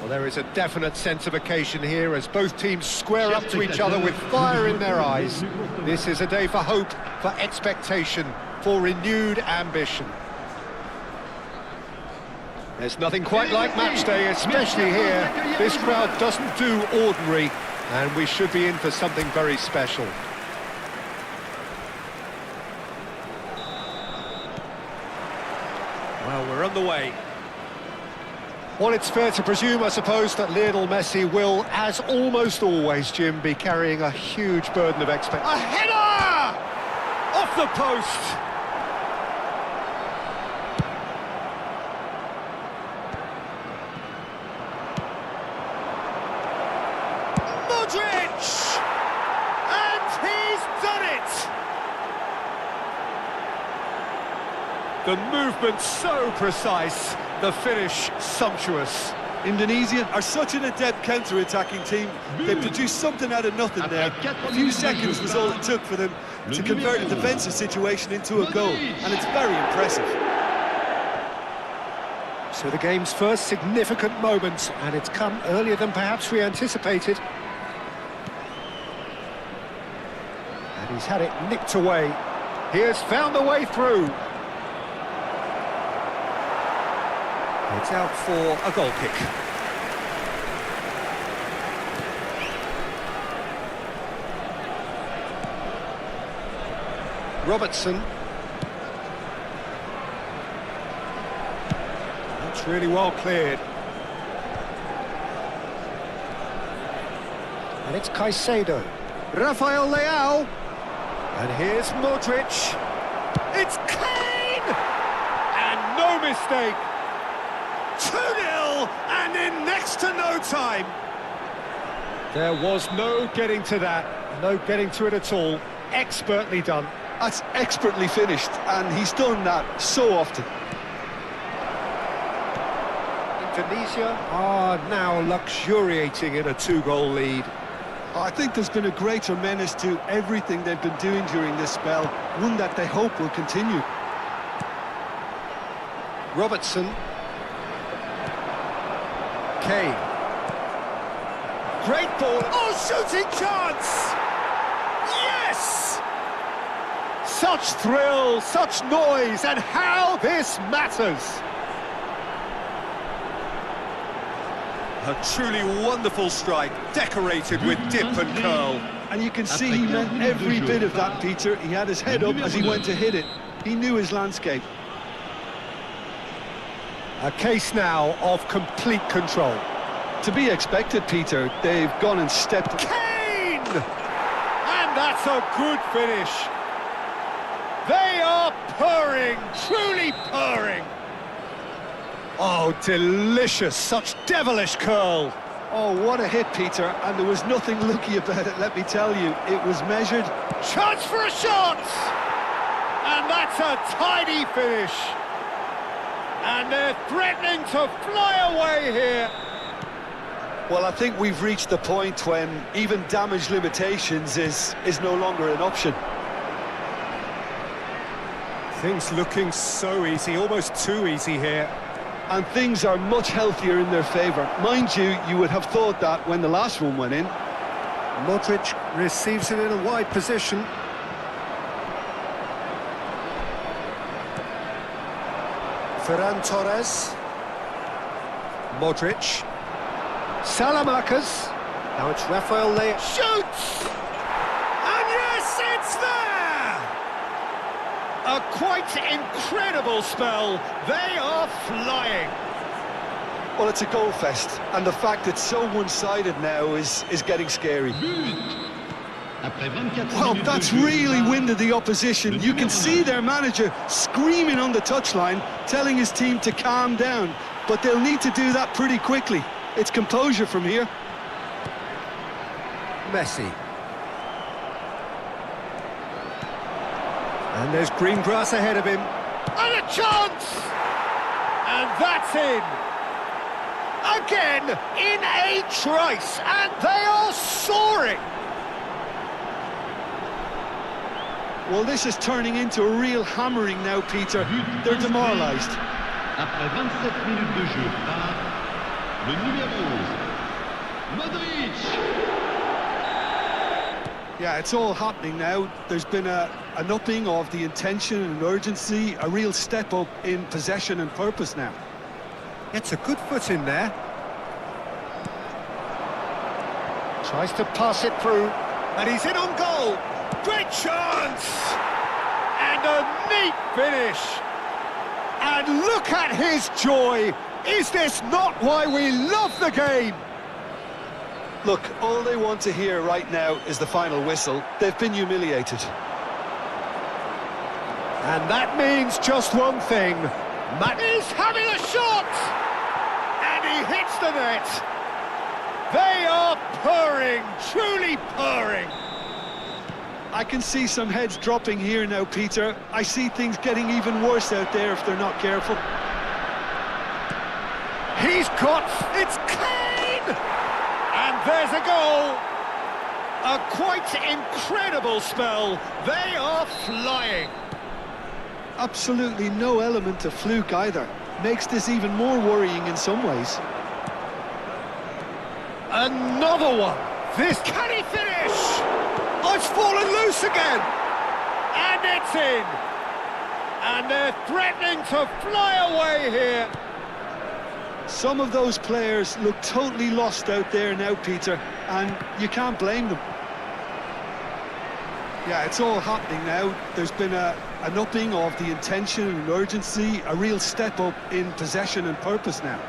Well, there is a definite sense of occasion here as both teams square up to each other with fire in their eyes. This is a day for hope, for expectation, for renewed ambition. There's nothing quite like match day, especially here. This crowd doesn't do ordinary, and we should be in for something very special. Well, we're on the way. Well, it's fair to presume, I suppose, that Lionel Messi will, as almost always, Jim, be carrying a huge burden of expectation. A header! Off the post! Modric! And he's done it! The movement so precise, the finish sumptuous. Indonesia are such an adept counter-attacking team. They produced something out of nothing there. A few seconds was all it took for them to convert a defensive situation into a goal, and it's very impressive. So the game's first significant moment, and it's come earlier than perhaps we anticipated. And he's had it nicked away. He has found a way through. It's out for a goal kick. Robertson. That's really well cleared. And it's Caicedo. Rafael Leao. And here's Modric. It's Kane! And no mistake. 2-0, and in next to no time. There was no getting to that, no getting to it at all. Expertly done. That's expertly finished, and he's done that so often. Indonesia are now luxuriating in a 2-goal lead. I think there's been a greater menace to everything they've been doing during this spell, one that they hope will continue. Robertson. Kane. Great ball. Oh, shooting chance! Yes! Such thrill, such noise, and how this matters! A truly wonderful strike, decorated with dip and curl. And you can see he meant every bit of that, Peter. He had his head up as he went to hit it. He knew his landscape. A case now of complete control. To be expected, Peter. They've gone and stepped... Kane! And that's a good finish. They are purring, truly purring. Oh, delicious, such devilish curl. Oh, what a hit, Peter. And there was nothing lucky about it, let me tell you. It was measured. Chance for a shot! And that's a tidy finish. And they're threatening to fly away here. Well, I think we've reached the point when even damage limitations is no longer an option. Things looking so easy, almost too easy here. And things are much healthier in their favour. Mind you, you would have thought that when the last one went in. Modric receives it in a wide position. Ferran Torres. Modric. Salamanca's. Now it's Rafael Leao. Shoots! And yes, it's there! A quite incredible spell. They are flying. Well, it's a goal fest, and the fact it's so one-sided now is getting scary. Well, that's really winded the opposition. You can see their manager screaming on the touchline, telling his team to calm down. But they'll need to do that pretty quickly. It's composure from here. Messi. And there's green grass ahead of him. And a chance! And that's in. Again, in a trice, and they are soaring. Well, this is turning into a real hammering now, Peter. They're demoralised. Après 27 minutes de jeu par le numéro Modric. Yeah, it's all happening now. There's been an upping of the intention and urgency, a real step up in possession and purpose now. Gets a good foot in there. Tries to pass it through, and he's in on goal. Great chance! And a neat finish. And look at his joy. Is this not why we love the game? Look, all they want to hear right now is the final whistle. They've been humiliated. And that means just one thing. Matt is having a shot! And he hits the net. They are purring, truly purring. I can see some heads dropping here now, Peter. I see things getting even worse out there if they're not careful. He's got... It's Kane! And there's a goal. A quite incredible spell. They are flying. Absolutely no element of fluke either. Makes this even more worrying in some ways. Another one. This... Can he finish? Oh, it's fallen loose again. And it's in. And they're threatening to fly away here. Some of those players look totally lost out there now, Peter, and you can't blame them. Yeah, it's all happening now. There's been an upping of the intention and urgency, a real step up in possession and purpose now.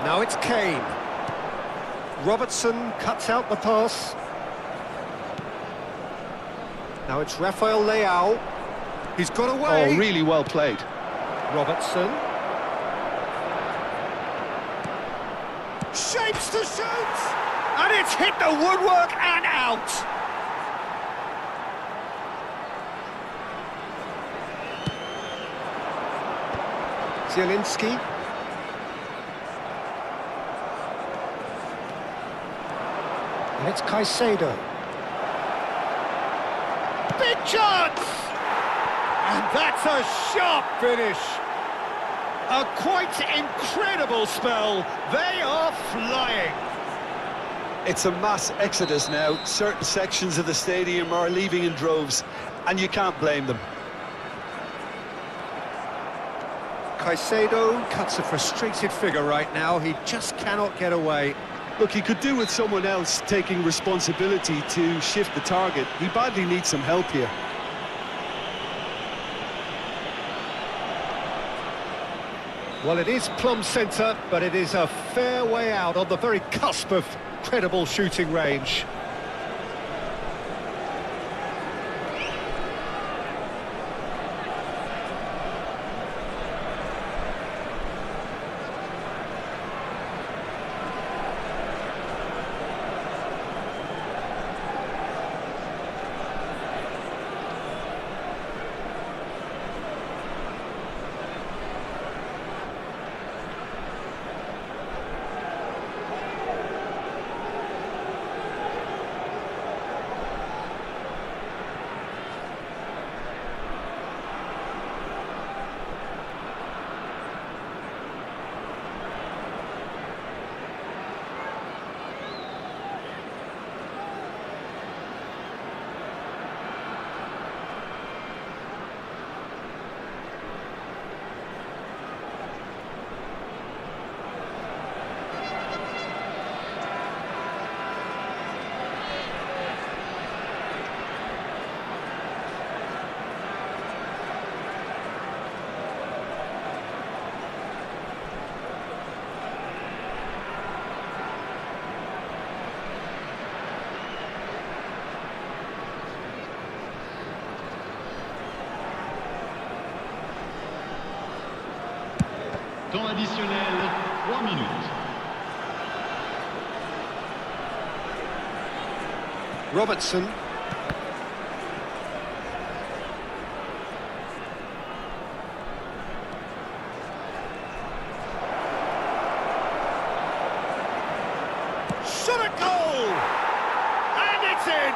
Now it's Kane. Robertson cuts out the pass. Now it's Rafael Leao. He's got away. Oh, really well played. Robertson. Shapes to shoot! And it's hit the woodwork and out. Zielinski. And it's Caicedo. Big chance! And that's a sharp finish. A quite incredible spell. They are flying. It's a mass exodus now. Certain sections of the stadium are leaving in droves, and you can't blame them. Caicedo cuts a frustrated figure right now. He just cannot get away. Look, he could do with someone else taking responsibility to shift the target. He badly needs some help here. Well, it is plumb centre, but it is a fair way out on the very cusp of credible shooting range. Temps additionnel, 3 minutes. Robertson. Shot at goal! And it's in!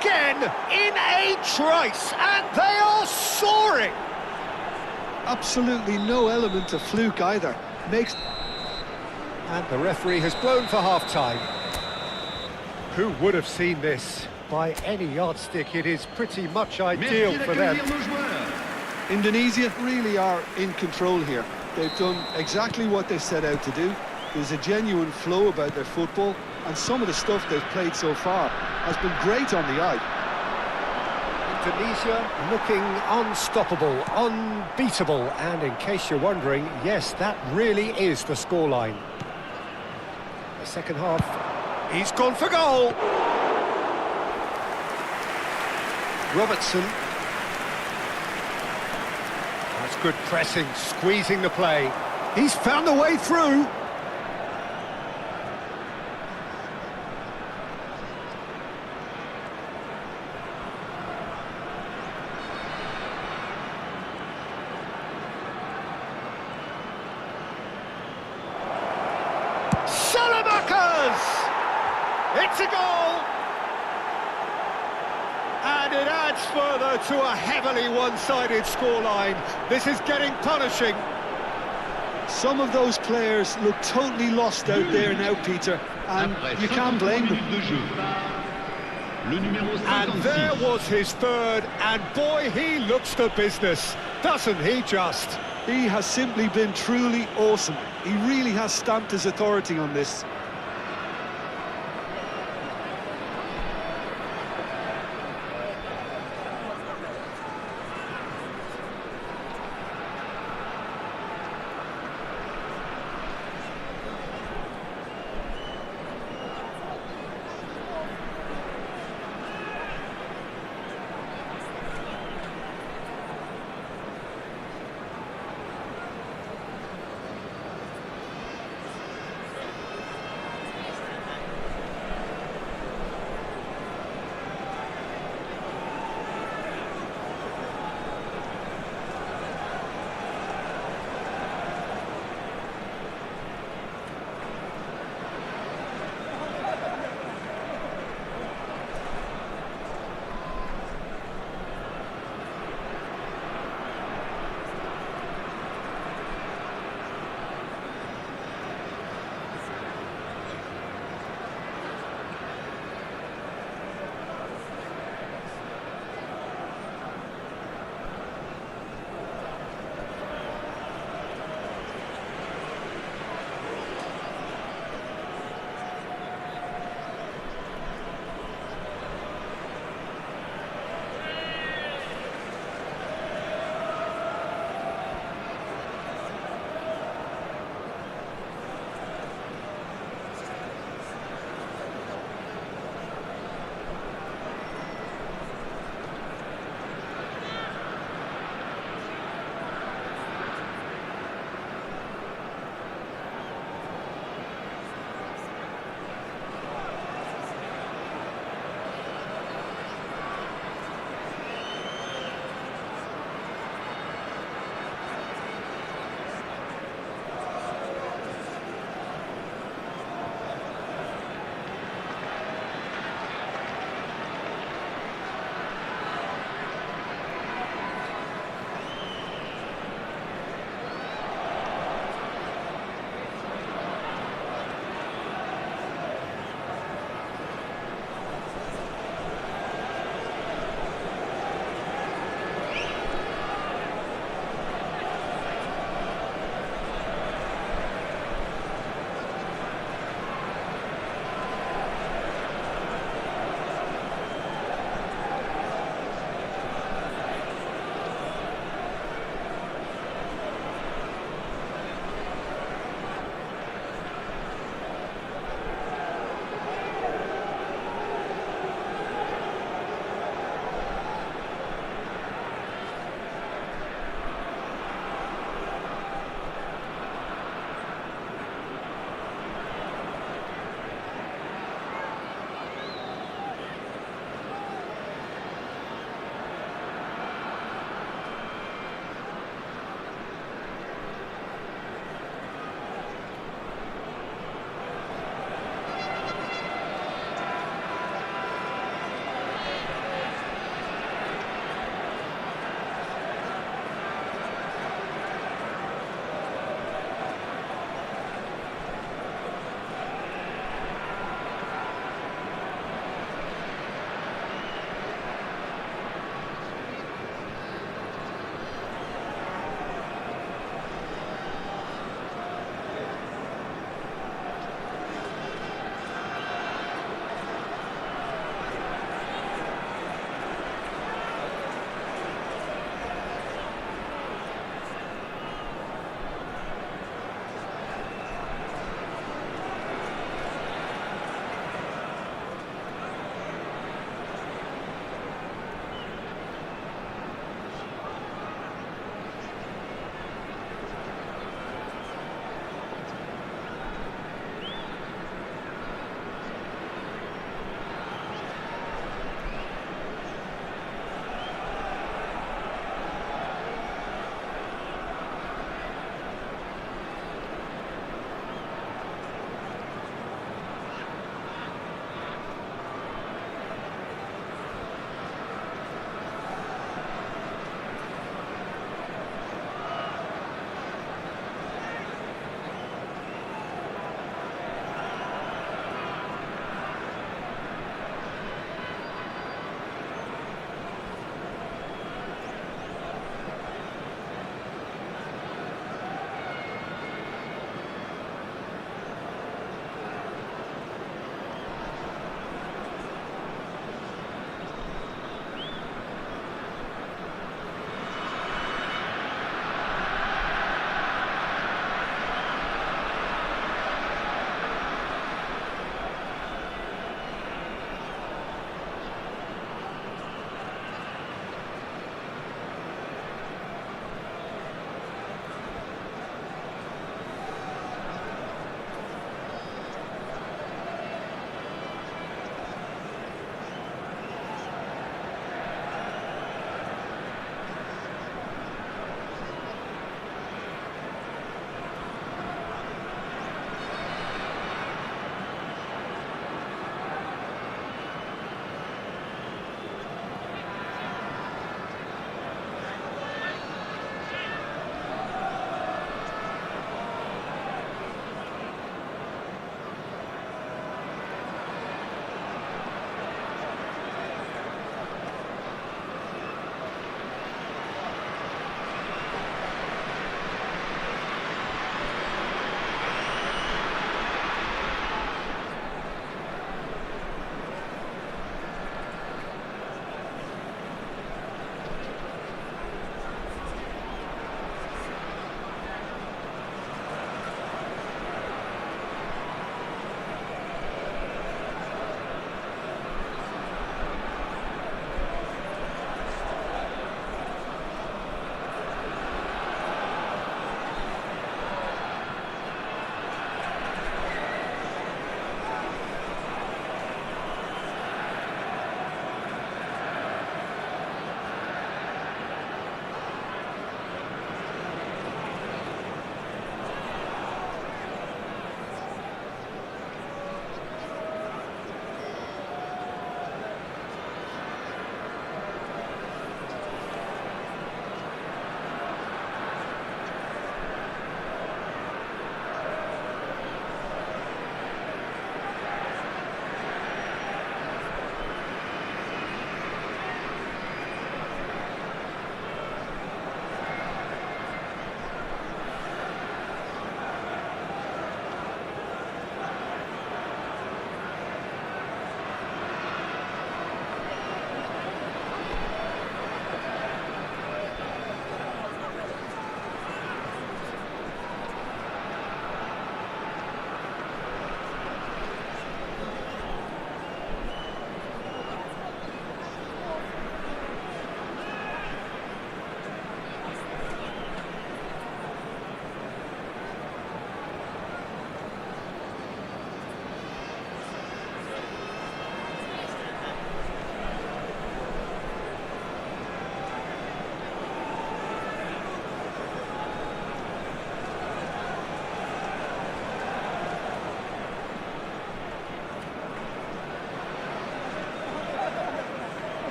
Again, in a trice, and they are soaring! Absolutely no element of fluke either. Makes... And the referee has blown for half-time. Who would have seen this? By any yardstick, it is pretty much ideal for them. Indonesia really are in control here. They've done exactly what they set out to do. There's a genuine flow about their football, and some of the stuff they've played so far has been great on the eye. Indonesia looking unstoppable, unbeatable, and in case you're wondering, yes, that really is the scoreline. The second half, he's gone for goal! Robertson. That's good pressing, squeezing the play. He's found the way through! It's a goal! And it adds further to a heavily one-sided scoreline. This is getting punishing. Some of those players look totally lost out there now, Peter, and you can't blame them. And there was his third, and boy, he looks the business, doesn't he just? He has simply been truly awesome. He really has stamped his authority on this.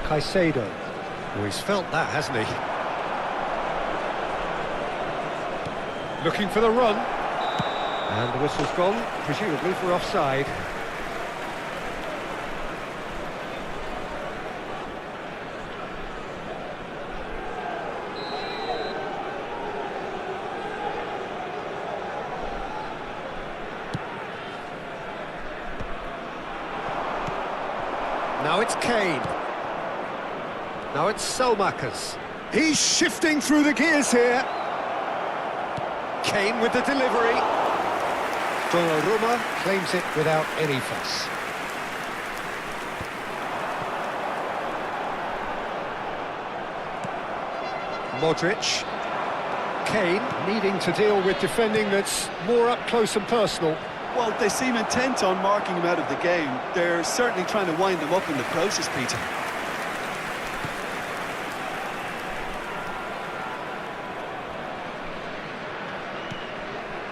Caicedo. Oh, he's felt that, hasn't he? Looking for the run. And the whistle's gone, presumably for offside. Now it's Kane. Now it's Selmakers. He's shifting through the gears here. Kane with the delivery. Donnarumma claims it without any fuss. Modric. Kane needing to deal with defending that's more up close and personal. Well, they seem intent on marking him out of the game. They're certainly trying to wind him up in the process, Peter.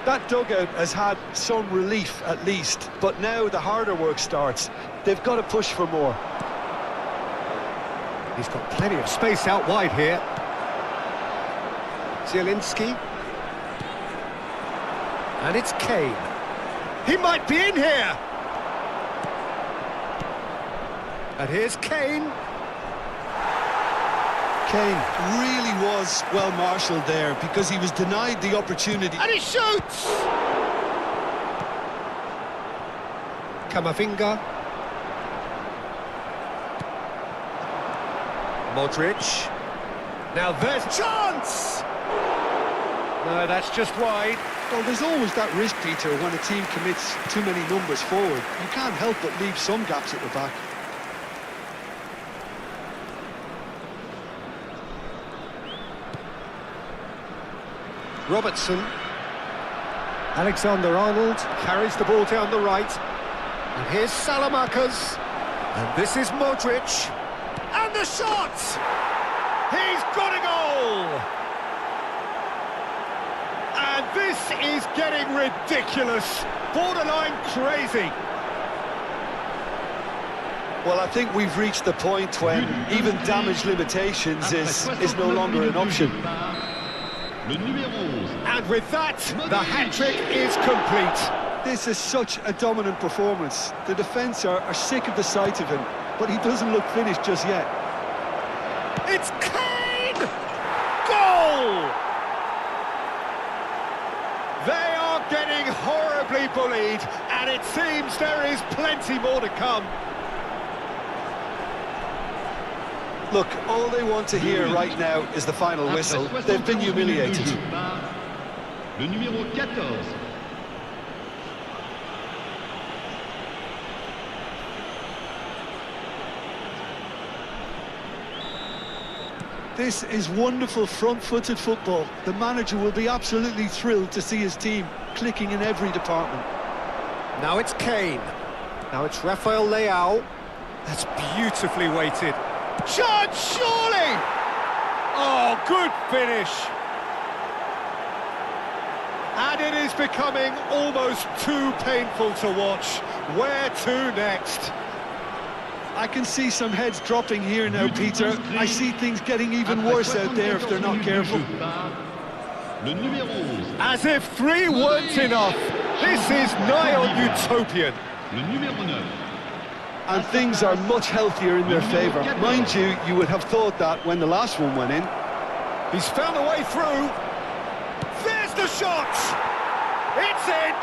That dugout has had some relief, at least, but now the harder work starts. They've got to push for more. He's got plenty of space out wide here. Zielinski. And it's Kane. He might be in here! And here's Kane. Kane really was well marshalled there because he was denied the opportunity. And he shoots! Camavinga. Modric. Now there's chance! No, that's just wide. Well, there's always that risk, Peter, when a team commits too many numbers forward. You can't help but leave some gaps at the back. Robertson. Alexander-Arnold carries the ball down the right. And here's Salamakers. And this is Modric. And the shot! He's got a goal! And this is getting ridiculous. Borderline crazy. Well, I think we've reached the point when even damage limitations is no longer an option. And with that, the hat-trick is complete. This is such a dominant performance. The defence are sick of the sight of him, but he doesn't look finished just yet. It's Kane! Goal! They are getting horribly bullied, and it seems there is plenty more to come. Look, all they want to hear right now is the final whistle. They've been humiliated. Le numéro 14. This is wonderful front-footed football. The manager will be absolutely thrilled to see his team clicking in every department. Now it's Kane. Now it's Rafael Leao. That's beautifully weighted. Chance, surely! Oh, good finish. And it is becoming almost too painful to watch. Where to next? I can see some heads dropping here now, Peter. I see things getting even worse out there if they're not careful. As if 3 weren't enough. This is nigh on utopian. And things are much healthier in their favour. Mind you, you would have thought that when the last one went in. He's found a way through. There's the shot! It's in!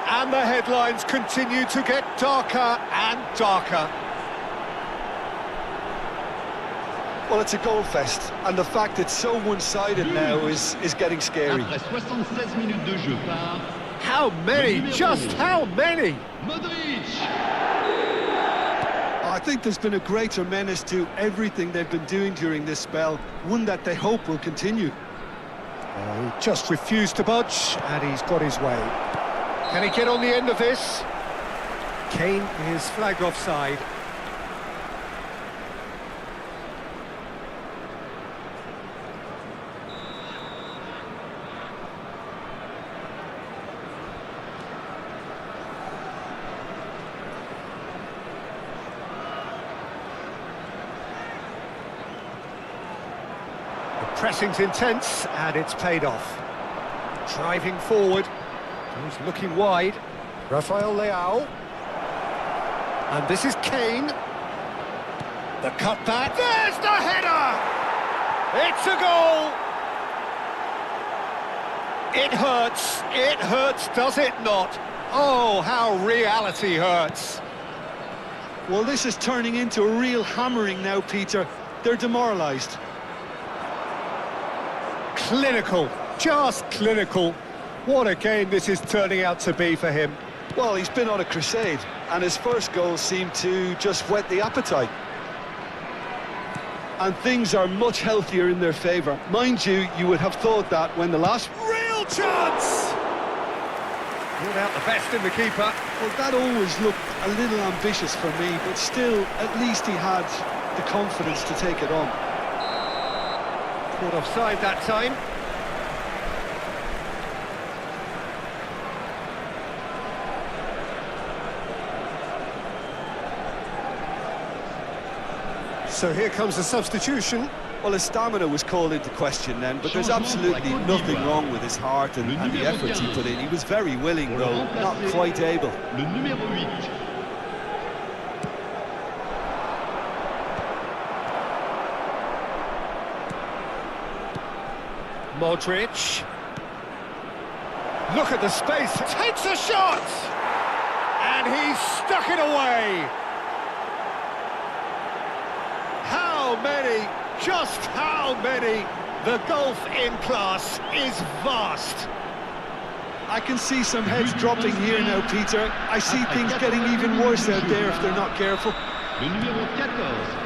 And the headlines continue to get darker and darker. Well, it's a goal fest, and the fact it's so one-sided now is getting scary. Après 76 minutes de jeu par How many? Just how many? Modric. I think there's been a greater menace to everything they've been doing during this spell, one that they hope will continue. He just refused to budge, and he's got his way. Can he get on the end of this? Kane is flagged offside. The pressing's intense, and it's paid off. Driving forward. He's looking wide. Rafael Leao. And this is Kane. The cutback. There's the header! It's a goal! It hurts, does it not? Oh, how reality hurts. Well, this is turning into a real hammering now, Peter. They're demoralised. Clinical, just clinical. What a game this is turning out to be for him. Well, he's been on a crusade, and his first goal seemed to just whet the appetite. And things are much healthier in their favour. Mind you, you would have thought that when the last Real chance! Pulled out the best in the keeper. Well, that always looked a little ambitious for me, but still, at least he had the confidence to take it on. Caught offside that time. So here comes the substitution. Well, his stamina was called into question then, but there's absolutely nothing wrong with his heart and the effort he put in. He was very willing, though not quite able. Le numéro 8. Modric. Look at the space. Takes a shot! And he's stuck it away. How many? Just how many? The gulf in class is vast. I can see some heads dropping here now, Peter. I see things getting even worse out there if they're not careful. Le numéro 14.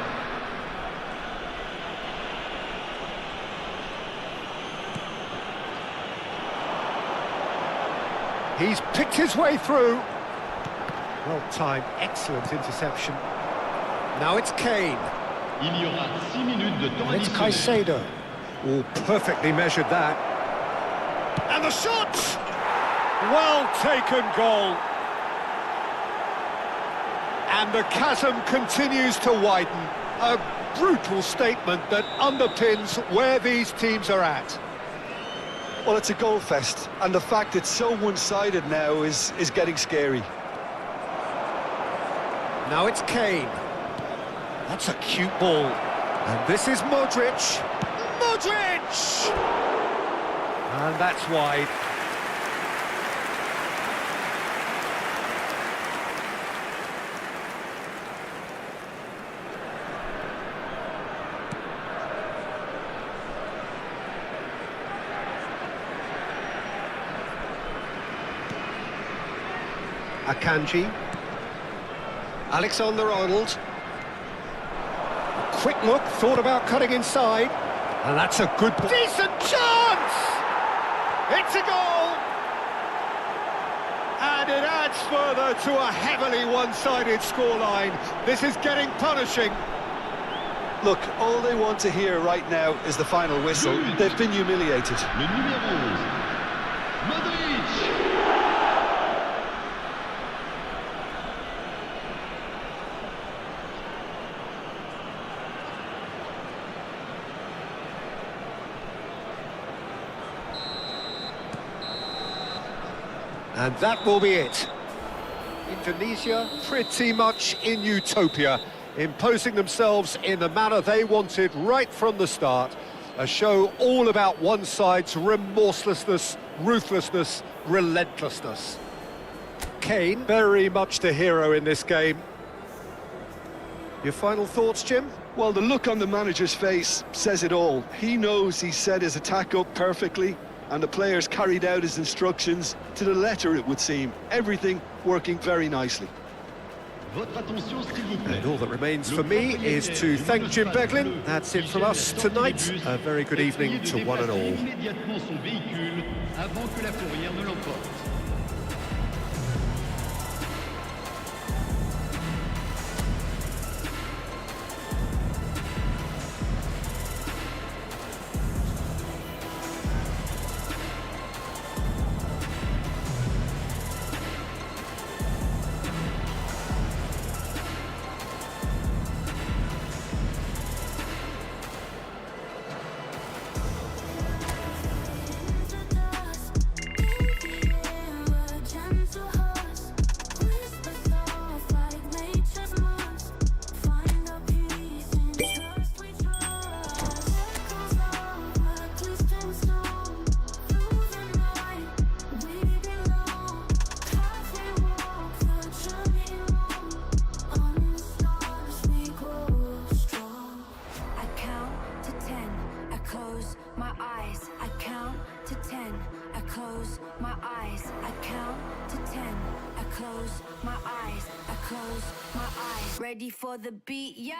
He's picked his way through. Well timed, excellent interception. Now it's Kane. Il y aura 6 minutes de temps It's additionnel. Caicedo. Oh, perfectly measured that. And the shot! Well taken goal. And the chasm continues to widen. A brutal statement that underpins where these teams are at. Well, it's a goal fest, and the fact it's so one-sided now is getting scary. Now it's Kane. That's a cute ball. And this is Modric. Modric! And that's wide. Akanji. Alexander-Arnold. Quick look, thought about cutting inside. And that's a good... Decent chance! It's a goal! And it adds further to a heavily one-sided scoreline. This is getting punishing. Look, all they want to hear right now is the final whistle. They've been humiliated. Le numéro 11. Modric. And that will be it. Indonesia pretty much in utopia, imposing themselves in the manner they wanted right from the start. A show all about one side's remorselessness, ruthlessness, relentlessness. Kane, very much the hero in this game. Your final thoughts, Jim? Well, the look on the manager's face says it all. He knows he set his attack up perfectly, and the players carried out his instructions to the letter, it would seem. Everything working very nicely. Votre attention, s'il vous plaît. And all that remains for me is to thank Jim Beglin. That's it from us tonight. A very good evening to one and all. Immédiatement son véhicule avant que la fourrière ne l'emporte. my eyes, I count to 10. I close my eyes, I count to 10. I close my eyes, I close my eyes. Ready for the beat, yeah.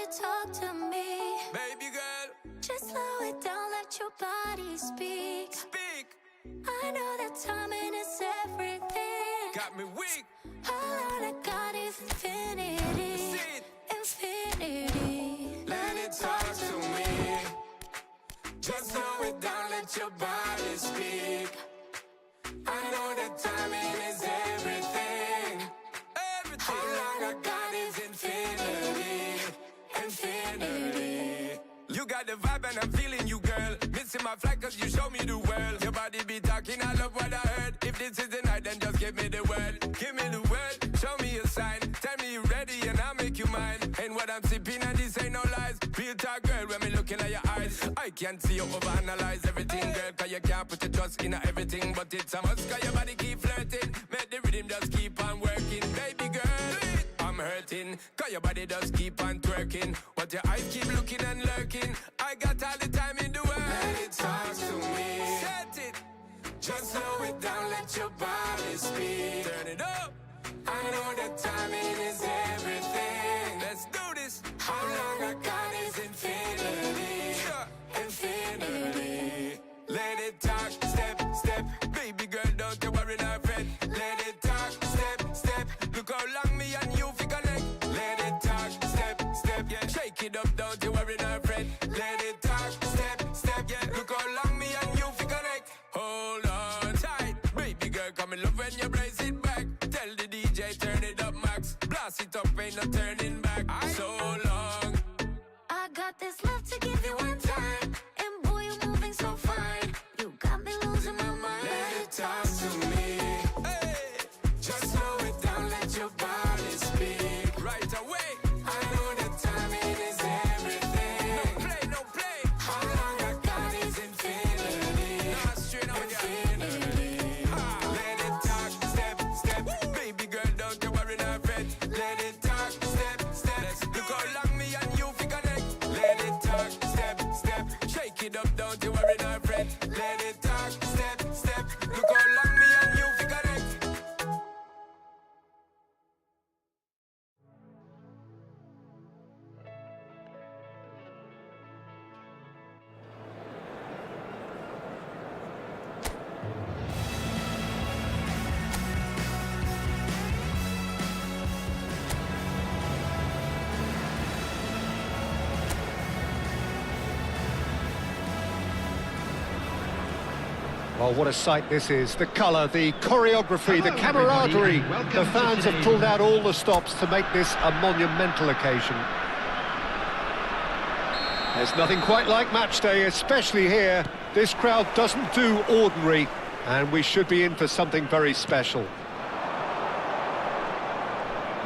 Talk to me, baby girl. Just slow it down, let your body speak. Speak. I know that timing is everything. Got me weak. All I got is infinity. Infinity. Let it talk to me. Just slow it down, let your body speak. I know that timing is everything. Everything. All I got is infinity. Infinity. You got the vibe and I'm feeling you, girl. Missing my flight cause you show me the world. Your body be talking, I love what I heard. If this is the night, then just give me the word. Give me the word, show me a sign. Tell me you ready and I'll make you mine. Ain't what I'm sipping and this ain't no lies. Real talk, girl, when me looking at your eyes. I can't see you overanalyze everything, girl. Cause you can't put your trust in everything. But it's a must cause your body keep flirting. Make the rhythm just keep on working. Baby girl, I'm hurting, cause your body does keep on twerking. But your eyes keep looking and lurking. I got all the time in the world. Let it talk to me. Set it. Just slow it down, let your body speak. Turn it up. I know that timing is everything. Let's do this. How long I got is infinity. Infinity. Let it talk, step, step. Baby girl, don't you worry, not fret. Let it talk, step, step. Look how long me and you fi connect. Let it talk, step, step, yeah. Shake it up, don't you worry, not fret. Let it talk, step, step, yeah. Look how long me and you fi connect. Hold on tight, baby girl, come in love when you brace it back. Tell the DJ turn it up max. Blast it up, ain't no turning back. So long. I got this love to give you one time. And boy, you're moving so fine. You got me losing my mind. Let it talk to me. Hey. Just slow it down, let your body speak. Right away. I know that timing is everything. No play, no play. How long I got is infinity. Nah, straight on infinity. Let it talk, step, step. Woo. Baby girl, don't you worry, not fret. Let it talk, step, step. Look how long me and you fi connect. Let it talk, step, step. Shake it up, don't you worry, not fret. Let it talk, step, step. Look how long me and you fi connect. Well, what a sight this is. The colour, the choreography, the camaraderie. The fans have pulled out all the stops to make this a monumental occasion. There's nothing quite like match day, especially here. This crowd doesn't do ordinary, and we should be in for something very special.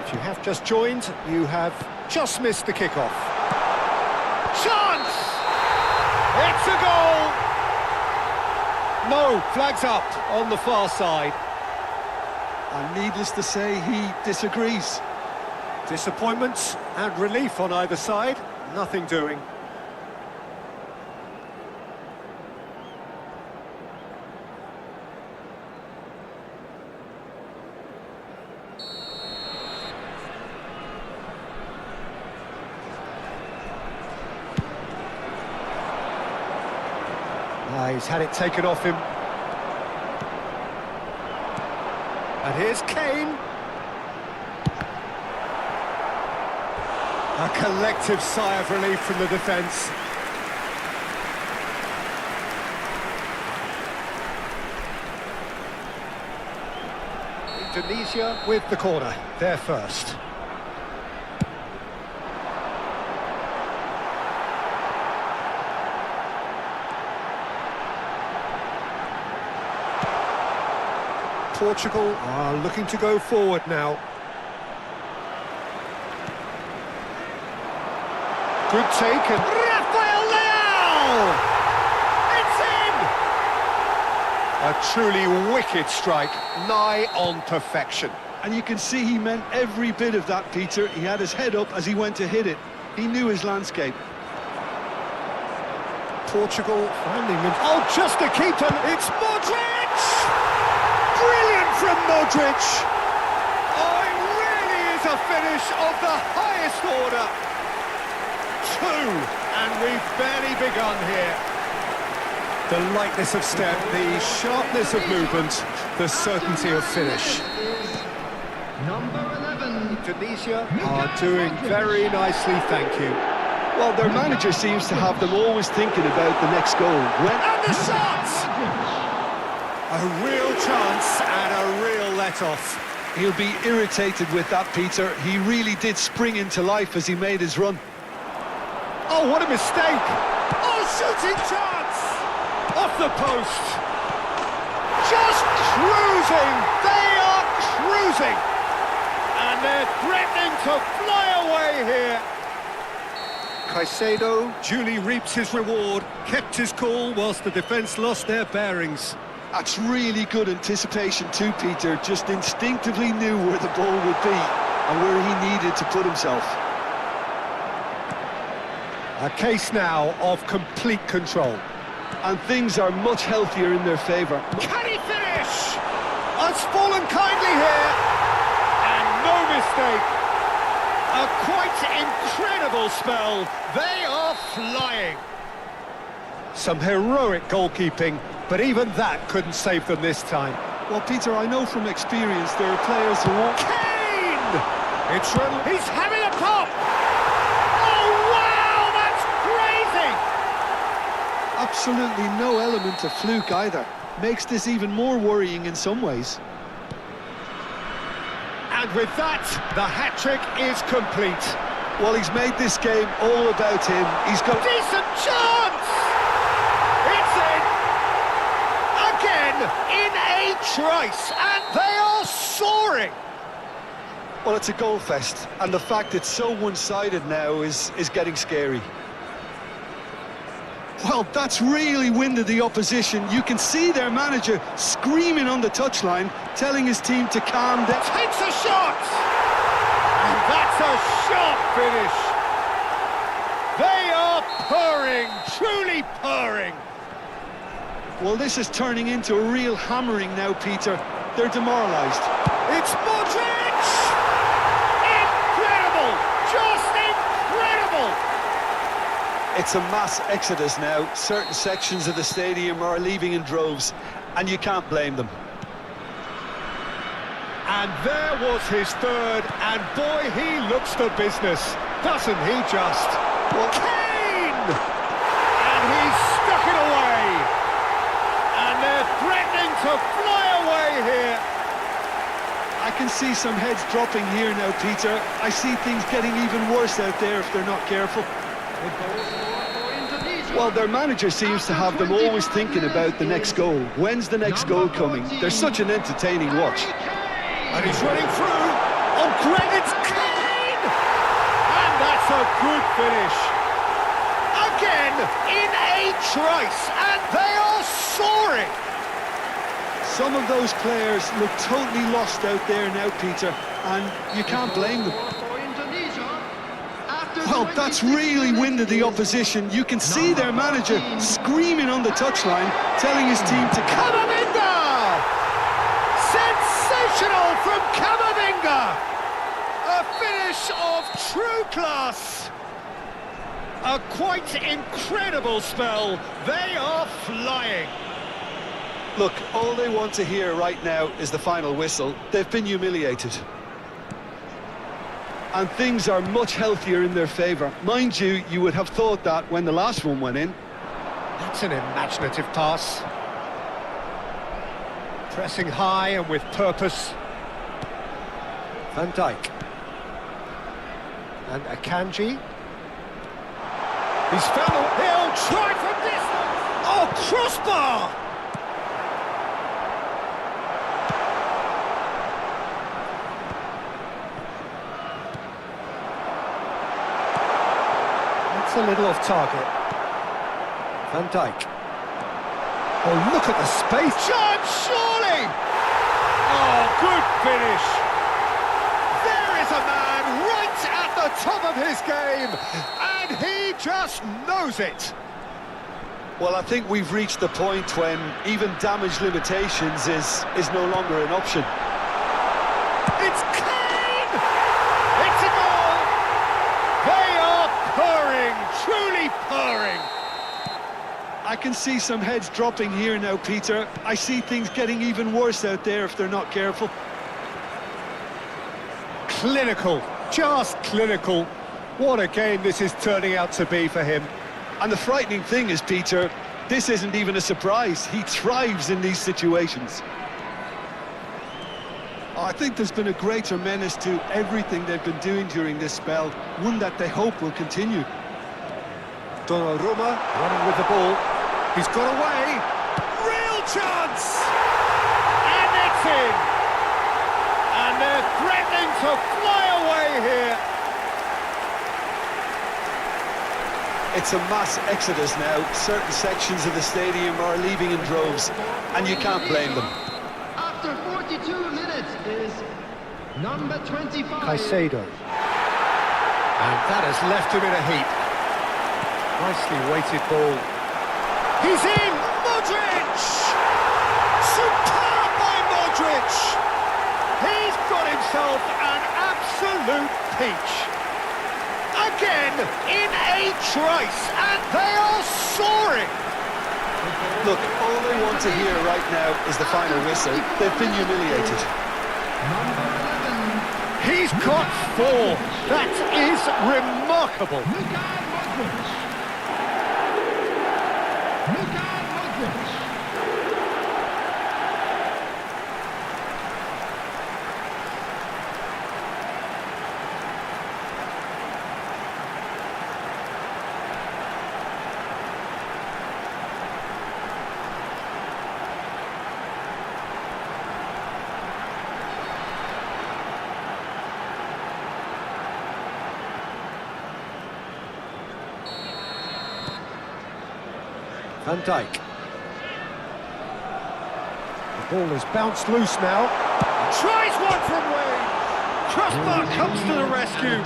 If you have just joined, you have just missed the kickoff. Chance! It's a goal! No, flags up on the far side. And needless to say, he disagrees. Disappointment and relief on either side, nothing doing. He's had it taken off him. And here's Kane. A collective sigh of relief from the defence. Indonesia with the corner, they're first. Portugal are looking to go forward now. Good take, and Rafael Leao! It's in! A truly wicked strike, nigh on perfection. And you can see he meant every bit of that, Peter. He had his head up as he went to hit it. He knew his landscape. Portugal finding them. Oh, just to keep them, it's Modric! Brilliant from Modric! Oh, it really is a finish of the highest order. Two, and we've barely begun here. The lightness of step, the sharpness of movement, the certainty of finish. Number 11. Indonesia are doing very nicely, thank you. Well, their manager seems to have them always thinking about the next goal. And the shot! A real chance and a real let-off. He'll be irritated with that, Peter. He really did spring into life as he made his run. Oh, what a mistake! Oh, shooting chance! Off the post! Just cruising! They are cruising! And they're threatening to fly away here! Caicedo duly reaps his reward, kept his cool whilst the defence lost their bearings. That's really good anticipation too, Peter. Just instinctively knew where the ball would be and where he needed to put himself. A case now of complete control. And things are much healthier in their favour. Can he finish? It's fallen kindly here. And no mistake. A quite incredible spell. They are flying. Some heroic goalkeeping, but even that couldn't save them this time. Well, Peter, I know from experience there are players who won't... Kane! It's he's having a pop! Oh, wow, that's crazy! Absolutely no element of fluke either. Makes this even more worrying in some ways. And with that, the hat-trick is complete. Well, he's made this game all about him. He's got... Decent chance! It's in! Again, in a trice, and they are soaring! Well, it's a goal fest, and the fact it's so one-sided now is getting scary. Well, that's really winded the opposition. You can see their manager screaming on the touchline, telling his team to calm down. Takes a shot! And that's a sharp finish! They are purring, truly purring! Well, this is turning into a real hammering now, Peter. They're demoralised. It's Modric! Incredible! Just incredible! It's a mass exodus now. Certain sections of the stadium are leaving in droves, and you can't blame them. And there was his third, and boy, he looks the business, doesn't he just? Well, Kane! And he's stuck it away! And they're threatening to fly away here! I can see some heads dropping here now, Peter. I see things getting even worse out there if they're not careful. Well, their manager seems to have them always thinking about the next goal. When's the next goal coming? They're such an entertaining watch. And he's running through. Oh, great, it's Kane! And that's a good finish. Again, in a trice, and they are soaring. Some of those players look totally lost out there now, Peter, and you can't blame them. Well, that's really winded the opposition. You can see their manager screaming on the touchline, telling his team to Camavinga! Sensational from Camavinga! A finish of true class! A quite incredible spell. They are flying. Look, all they want to hear right now is the final whistle. They've been humiliated. And things are much healthier in their favour. Mind you, you would have thought that when the last one went in. That's an imaginative pass. Pressing high and with purpose. Van Dijk. And Akanji. He's found a... He'll try from distance! Oh, crossbar! That's a little off target. Van Dijk. Oh, look at the space. Chance, surely! Oh, good finish. There is a man right at the top of his game, and he just knows it. Well, I think we've reached the point when even damage limitations is no longer an option. It's Kane! It's a goal! They are purring, truly purring. I can see some heads dropping here now, Peter. I see things getting even worse out there if they're not careful. Clinical, just clinical. What a game this is turning out to be for him. And the frightening thing is, Peter, this isn't even a surprise. He thrives in these situations. I think there's been a greater menace to everything they've been doing during this spell, one that they hope will continue. Donnarumma running with the ball. He's got away. Real chance! And it's in! And they're threatening to fly away here. It's a mass exodus now. Certain sections of the stadium are leaving in droves, and you can't blame them. After 42 minutes is number 25. Caicedo. And that has left him in a heap. Nicely weighted ball. He's in! Modric! Superb by Modric! He's got himself an absolute peach. Again, in a trice, and they are soaring! Look, all they want to hear right now is the final whistle. They've been humiliated. He's got 4. That is remarkable. Van Dijk. The ball is bounced loose now. Tries one from Wayne. Crossbar comes to the rescue.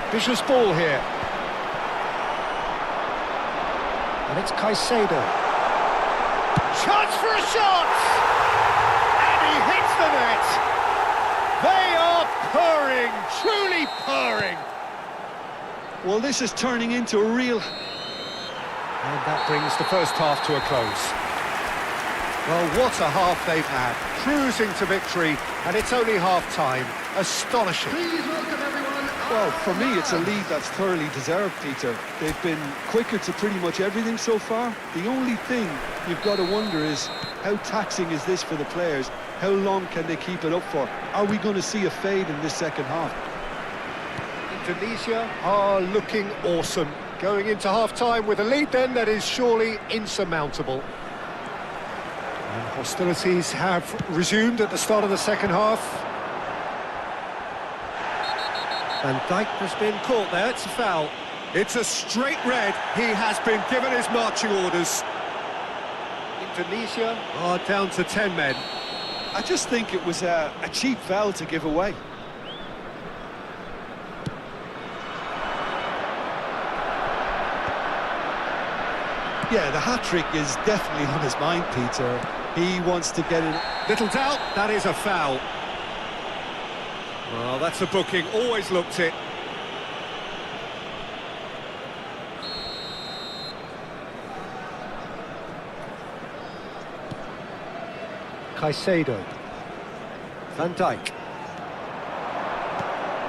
Ambitious ball here. And it's Caicedo. Chance for a shot! And he hits the net. They are purring, truly purring. Well, this is turning into a real... And that brings the first half to a close. Well, what a half they've had. Cruising to victory, and it's only half-time. Astonishing. Please welcome everyone. Well, for me, it's a lead that's thoroughly deserved, Peter. They've been quicker to pretty much everything so far. The only thing you've got to wonder is, how taxing is this for the players? How long can they keep it up for? Are we going to see a fade in this second half? Indonesia are looking awesome. Going into half-time with a lead then that is surely insurmountable. And hostilities have resumed at the start of the second half. Van Dijk has been caught there, it's a foul. It's a straight red, he has been given his marching orders. Indonesia are down to 10 men. I just think it was a cheap foul to give away. Yeah, the hat-trick is definitely on his mind, Peter. He wants to get it. Little doubt, that is a foul. Well, that's a booking, always looked it. Caicedo. Van Dijk.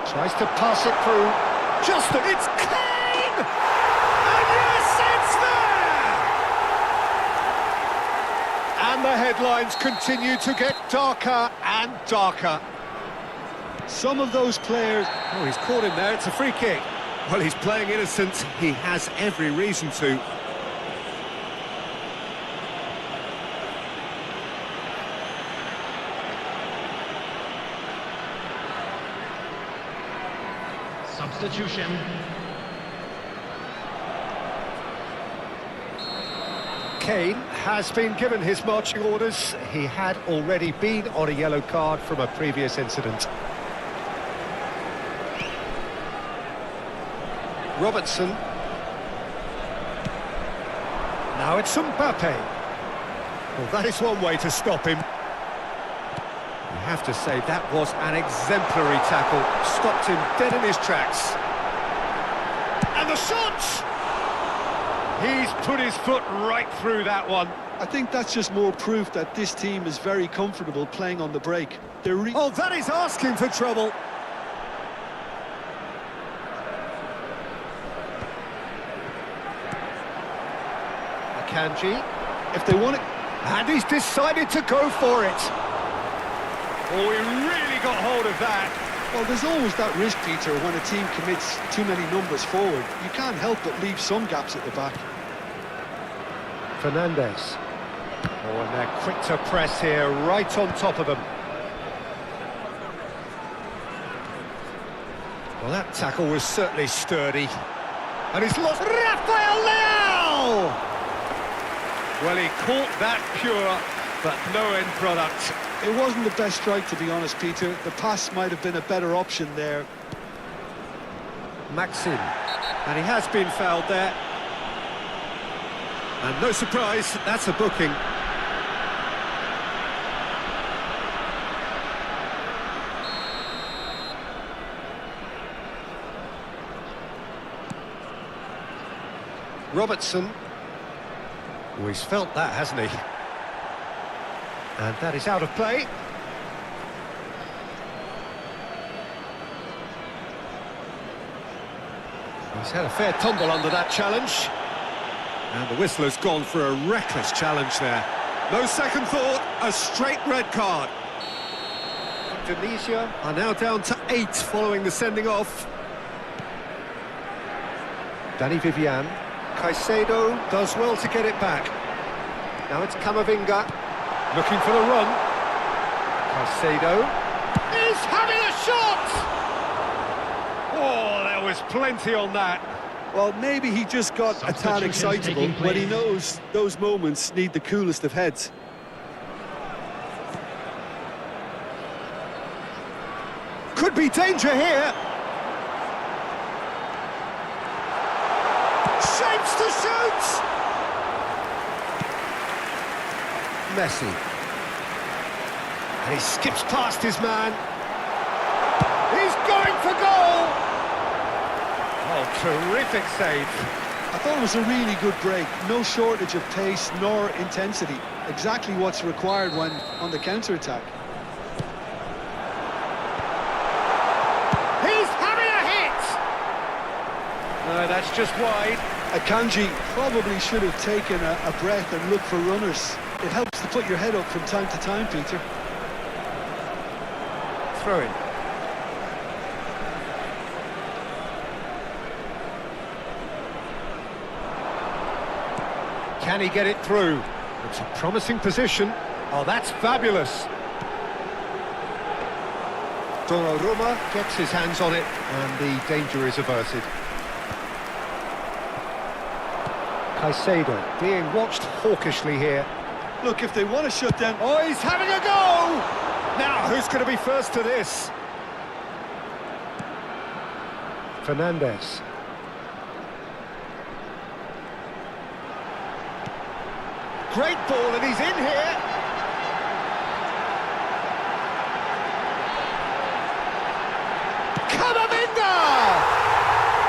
Tries to pass it through. It's Kane! And yes, it's there! And the headlines continue to get darker and darker. Some of those players... Oh, he's caught him there, it's a free kick. Well, he's playing innocent, he has every reason to. Substitution. Kane has been given his marching orders. He had already been on a yellow card from a previous incident. Robertson. Now it's Mbappe. Well, that is one way to stop him. You have to say that was an exemplary tackle. Stopped him dead in his tracks. And the shot! He's put his foot right through that one. I think that's just more proof that this team is very comfortable playing on the break. Oh, that is asking for trouble. Akanji. If they want it... And he's decided to go for it. Oh, he really got hold of that. Well, there's always that risk, Peter, when a team commits too many numbers forward. You can't help but leave some gaps at the back. Fernandes. Oh, and they're quick to press here, right on top of them. Well, that tackle was certainly sturdy. And he's lost... Rafael Leao! Well, he caught that pure, but no end product. It wasn't the best strike, to be honest, Peter. The pass might have been a better option there. Maxim. And he has been fouled there. And no surprise, that's a booking. Robertson. Oh, he's felt that, hasn't he? And that is out of play. He's had a fair tumble under that challenge. And the whistler's gone for a reckless challenge there. No second thought, a straight red card. Indonesia are now down to 8 following the sending off. Danny Vivian. Caicedo does well to get it back. Now it's Camavinga. Looking for the run. Caicedo is having a shot! Oh, there was plenty on that. Well, maybe he just got a tad excitable when he knows those moments need the coolest of heads. Could be danger here. Shapes to shoot! Messi. And he skips past his man. He's going for goal! Oh, terrific save. I thought it was a really good break. No shortage of pace nor intensity. Exactly what's required when on the counter-attack. He's having a hit! No, that's just wide. Akanji probably should have taken a breath and looked for runners. It helps to put your head up from time to time, Peter. Throw in. Can he get it through? It's a promising position. Oh, that's fabulous. Donnarumma gets his hands on it, and the danger is averted. Caicedo being watched hawkishly here. Look, if they want to shut down... Oh, he's having a go! Now, who's going to be first to this? Fernandes. Great ball, and he's in here. Camavinga!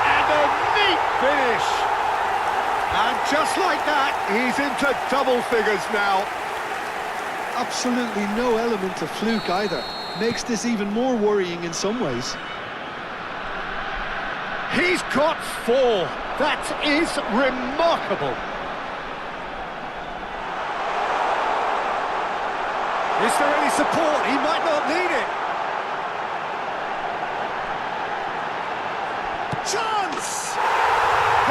And a neat finish. And just like that, he's into double figures now. Absolutely no element of fluke either. Makes this even more worrying in some ways. He's got 4. That is remarkable. Is there any support? He might not need it. Chance!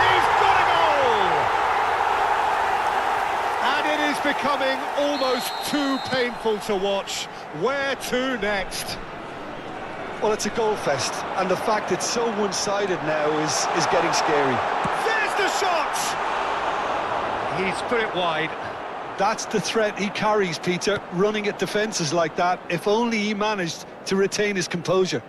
He's got a goal! And it is becoming almost too painful to watch. Where to next? Well, it's a goal fest, and the fact it's so one-sided now is getting scary. There's the shot! He's put it wide. That's the threat he carries, Peter, running at defences like that, if only he managed to retain his composure.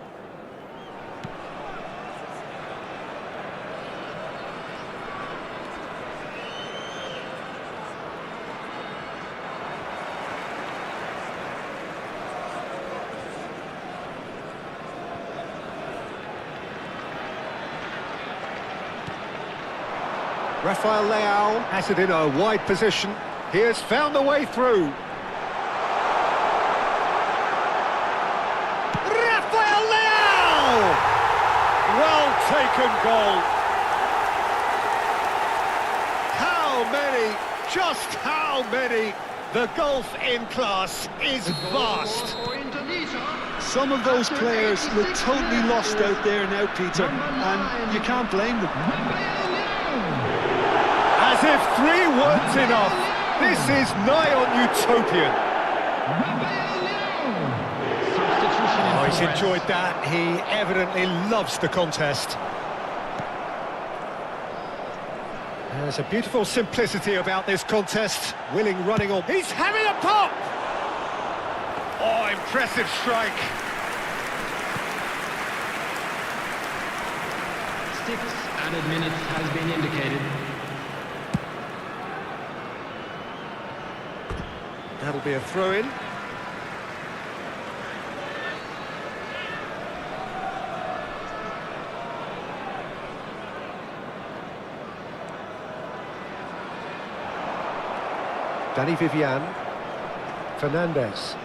Rafael Leao has it in a wide position. He has found the way through. Rafael Leao! Well taken goal. How many? Just how many? The gulf in class is vast. For Indonesia. Some of those players look totally lost out there now, Peter, and you can't blame them. As if 3 weren't enough. This is nigh on utopian. Oh, he's enjoyed that. He evidently loves the contest. There's a beautiful simplicity about this contest. Willing running on. He's having a pop! Oh, impressive strike. 6 added minutes has been indicated. That'll be a throw-in. Danny Vivian. Fernandez.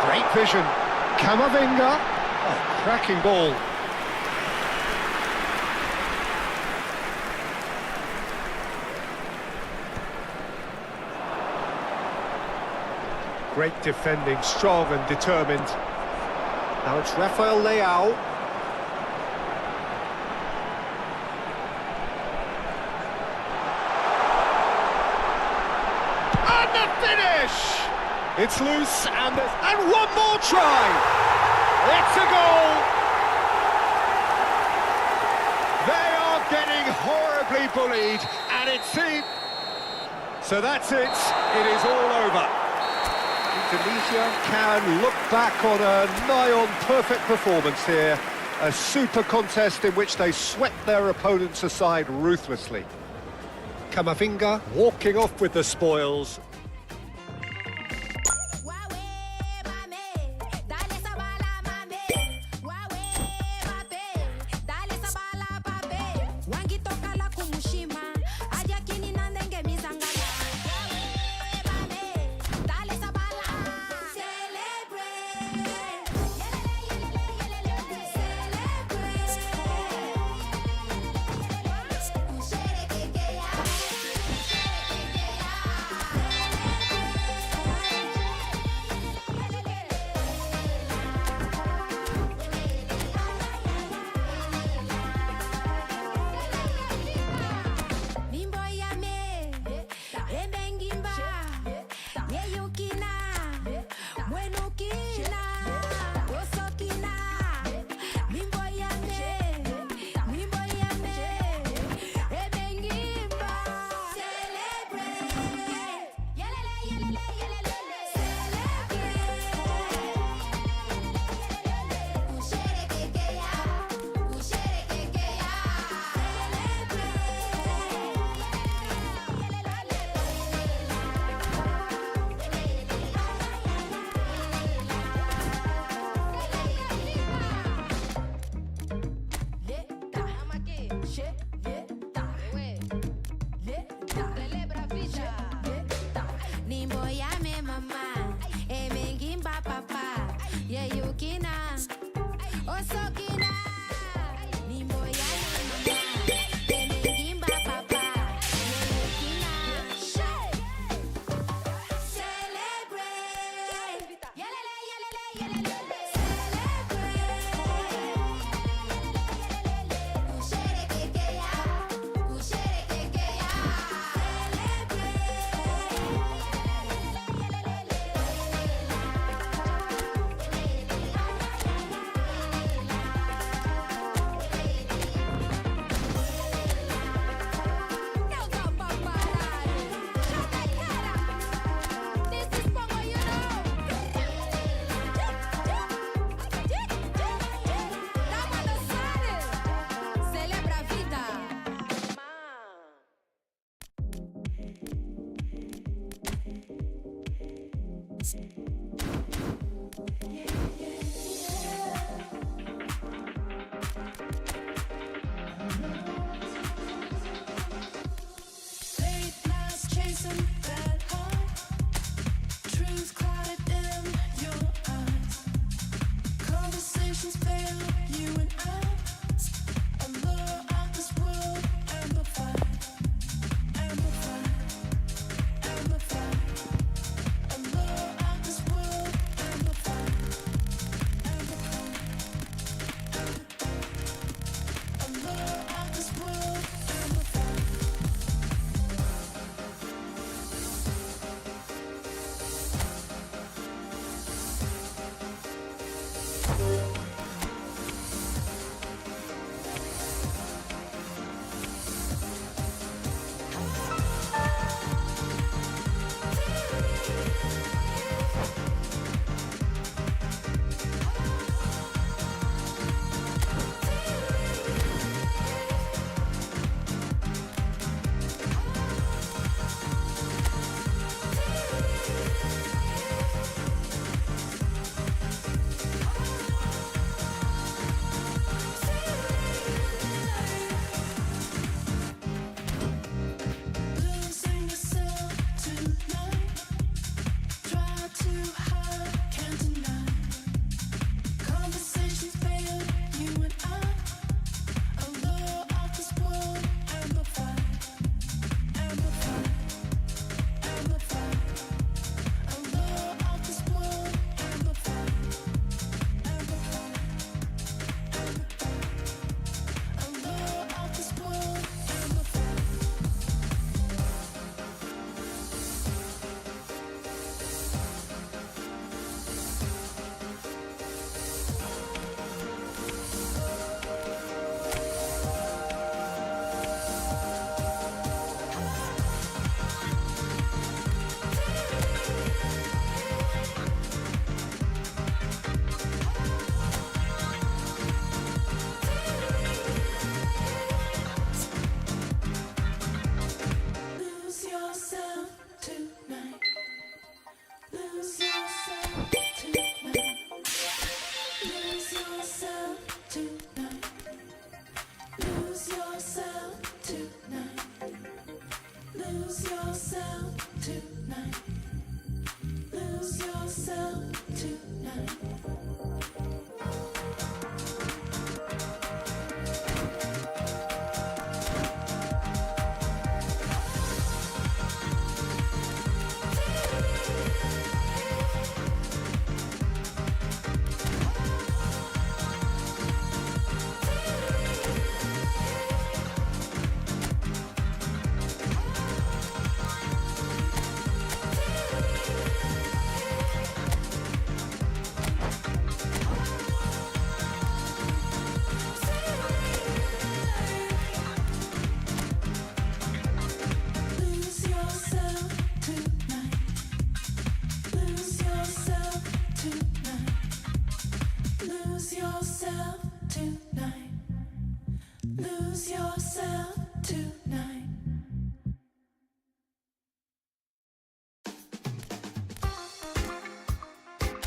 Great vision. Camavinga. Oh, cracking ball. Great defending, strong and determined. Now it's Rafael Leao. And the finish! It's loose and one more try! It's a goal! They are getting horribly bullied, and it seems... So that's it. It is all over. Indonesia can look back on a nigh-on perfect performance here. A super contest in which they swept their opponents aside ruthlessly. Camavinga walking off with the spoils. mama. E mengin ba papa. Yeah, you kina. Oso kina. Ni moya na mama. E mengin ba papa. Yeah, you kina. Celebrate. Yelele, yelele, yelele.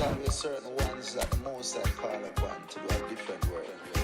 There are certain ones that the most I call upon to do a different work.